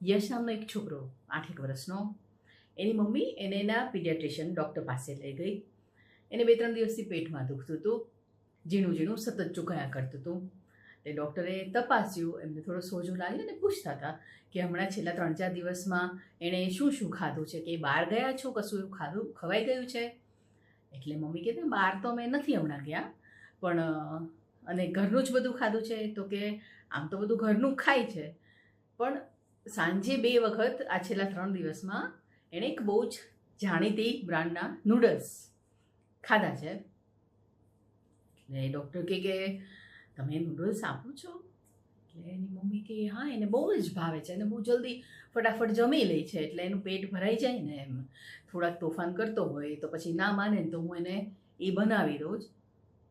યશ નામનો એક છોકરો 8 વર્ષનો, એની મમ્મી એને એના પીડિયાટ્રિશિયન ડૉક્ટર પાસે લઈ ગઈ. એને 2-3 દિવસથી પેટમાં દુખતું હતું, ઝીણું ઝીણું સતત ચૂકાયા કરતું હતું. તે ડૉક્ટરે તપાસ્યું, એમને થોડો સોજો લાગ્યો અને પૂછતા હતા કે હમણાં છેલ્લા 3-4 દિવસમાં એણે શું શું ખાધું છે, કે બહાર ગયા છો, કશું એવું ખાધું ખવાઈ ગયું છે? એટલે મમ્મી કહેતા બહાર તો અમે નથી હમણાં ગયા, પણ અને ઘરનું જ બધું ખાધું છે. તો કે આમ તો બધું ઘરનું જ ખાય છે, પણ સાંજે 2 વખત આ છેલ્લા 3 દિવસમાં એણે એક બહુ જ જાણીતી બ્રાન્ડના નૂડલ્સ ખાધા છે. એટલે ડૉક્ટર કે તમે નૂડલ્સ આપો છો? એટલે એની મમ્મી કે હા, એને બહુ જ ભાવે છે, એને બહુ જલ્દી ફટાફટ જમી લે છે, એટલે એનું પેટ ભરાઈ જાય ને, એમ થોડાક તોફાન કરતો હોય તો પછી ના માને ને તો હું એને એ બનાવી દઉં જ.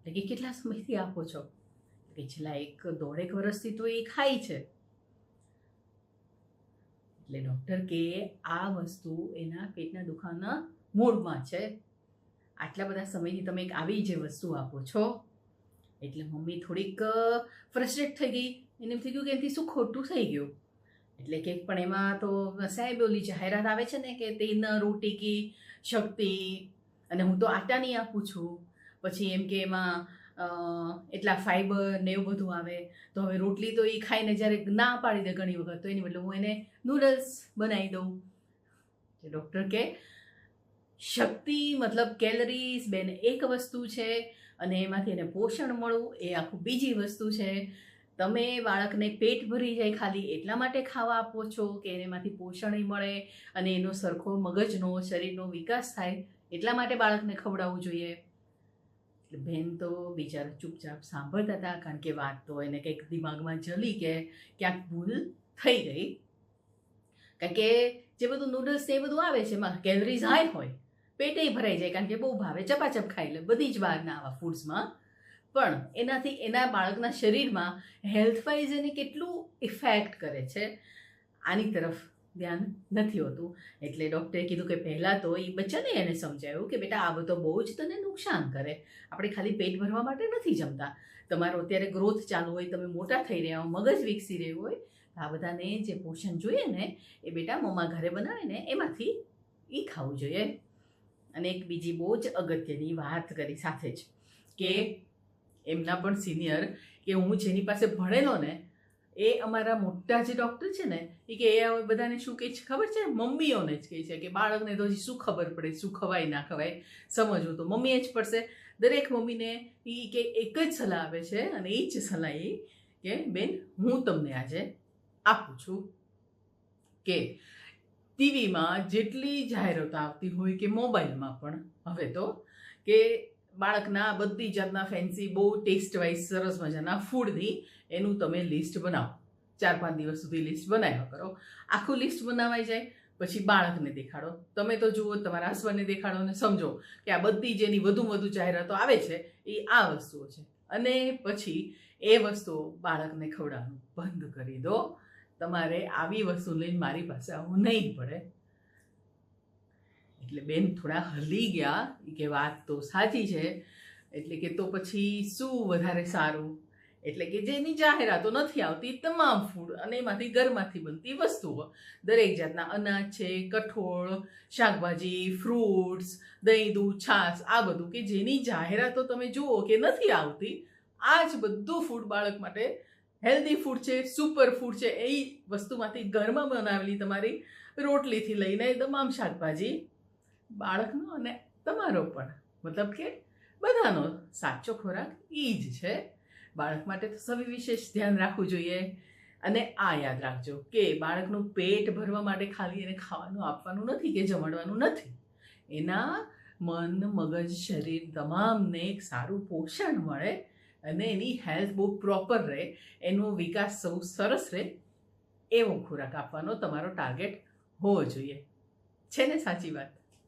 એટલે કે કેટલા સમયથી આપો છો? કે છેલ્લા 1-1.5 વર્ષથી તો એ ખાય છે. એટલે ડૉક્ટર કે આ વસ્તુ એના પેટના દુખાવાના મૂળમાં છે. આટલા બધા સમયથી તમે એક આવી જે વસ્તુ આપો છો. એટલે મમ્મી થોડીક ફ્રસ્ટ્રેટ થઈ ગઈ. એને એમ થઈ ગયું કે એનાથી શું ખોટું થઈ ગયું. એટલે કે પણ એમાં તો સાહેબ ઓલી જાહેરાત આવે છે ને કે 3 રોટી કી શક્તિ, અને હું તો આટાની આપું છું. પછી એમ કે એમાં એટલા ફાઈબર ને એવું બધું આવે, તો હવે રોટલી તો એ ખાઈને જ્યારે ના પાડી દે ઘણી વખત, તો એની બદલે હું એને નૂડલ્સ બનાવી દઉં. ડૉક્ટર કે શક્તિ મતલબ કેલરીઝ બેન એક વસ્તુ છે, અને એમાંથી એને પોષણ મળવું એ આખું બીજી વસ્તુ છે. તમે બાળકને પેટ ભરી જાય ખાલી એટલા માટે ખાવા આપો છો કે એનામાંથી પોષણ મળે અને એનો સરખો મગજનો શરીરનો વિકાસ થાય એટલા માટે બાળકને ખવડાવવું જોઈએ. એટલે બેન તો બિચારા ચૂપચાપ સાંભળતા હતા, કારણ કે વાત તો એને કંઈક દિમાગમાં જલી કે ક્યાંક ભૂલ થઈ ગઈ. કારણ કે જે બધું નૂડલ્સ એ બધું આવે છે એમાં કેલરીઝ હાઈ હોય, પેટે ભરાઈ જાય, કારણ કે બહુ ભાવે, ચપાચપ ખાઈ લે બધી જ બહારના આવા ફૂડ્સમાં. પણ એનાથી એના બાળકના શરીરમાં હેલ્થ વાઇઝ એને કેટલું ઇફેક્ટ કરે છે આની તરફ ધ્યાન નથી હોતું. એટલે ડૉક્ટરે કીધું કે પહેલાં તો એ બચ્ચાને એને સમજાયું કે બેટા આ બધો બહુ જ તને નુકસાન કરે. આપણે ખાલી પેટ ભરવા માટે નથી જમતા. તમારો અત્યારે ગ્રોથ ચાલુ હોય, તમે મોટા થઈ રહ્યા હો, મગજ વિકસી રહ્યું હોય, આ બધાને જે પોષણ જોઈએ ને એ બેટા મમ્મા ઘરે બનાવે ને એમાંથી એ ખાવું જોઈએ. અને એક બીજી બહુ જ અગત્યની વાત કરી સાથે જ કે એમના પણ સિનિયર કે હું જેની પાસે ભણેલો ને એ અમારા મોટા જે ડૉક્ટર છે ને એ કે એ બધાને શું કહે છે ખબર છે? મમ્મીઓને જ કહે છે કે બાળકને તો હજી શું ખબર પડે, શું ખવાય ના ખવાય, સમજવું તો મમ્મીએ જ પડશે. દરેક મમ્મીને એ કે એક જ સલાહ આપે છે, અને એ જ સલાહ એ કે બેન હું તમને આજે આપું છું કે ટીવીમાં જેટલી જાહેરાતો આવતી હોય કે મોબાઈલમાં પણ હવે તો કે બાળકના બધી જાતના ફેન્સી બહુ ટેસ્ટ વાઇઝ સરસ મજાના ફૂડની એનું તમે લિસ્ટ બનાવો. 4-5 દિવસ સુધી લિસ્ટ બનાવ્યા કરો. આખું લિસ્ટ બનાવાઈ જાય પછી બાળકને દેખાડો. તમે તો જુઓ, તમારા હસબન્ડને દેખાડો ને સમજો કે આ બધી જેની વધુ જાહેરાતો આવે છે એ આ વસ્તુઓ છે, અને પછી એ વસ્તુઓ બાળકને ખવડાવવાનું બંધ કરી દો. તમારે આવી વસ્તુ લઈને મારી પાસે આવવું નહીં પડે. એટલે બેન થોડા હલી ગયા કે વાત તો સાચી છે, એટલે કે તો પછી શું વધારે સારું? એટલે કે જેની જાહેરાતો નથી આવતી તમામ ફૂડ અને એમાંથી ઘરમાંથી બનતી વસ્તુઓ, દરેક જાતના અનાજ છે, કઠોળ, શાકભાજી, ફ્રૂટ્સ, દહીં, દૂધ, છાશ, આ બધું કે જેની જાહેરાતો તમે જુઓ કે નથી આવતી, આ જ બધું ફૂડ બાળક માટે હેલ્ધી ફૂડ છે, સુપર ફૂડ છે. એ વસ્તુમાંથી ઘરમાં બનાવેલી તમારી રોટલીથી લઈને તમામ શાકભાજી બાળકનો અને તમારો પણ, મતલબ કે બધાનો સાચો ખોરાક એ જ છે. બાળક માટે તો સવિશેષ ધ્યાન રાખવું જોઈએ. અને આ યાદ રાખજો કે બાળકનું પેટ ભરવા માટે ખાલી એને ખાવાનું આપવાનું નથી કે જમાડવાનું નથી. એના મન, મગજ, શરીર તમામને એક સારું પોષણ મળે અને એની હેલ્થ બહુ પ્રોપર રહે, એનો વિકાસ સૌ સરસ રહે, એવો ખોરાક આપવાનો તમારો ટાર્ગેટ હોવો જોઈએ. છે ને સાચી વાત?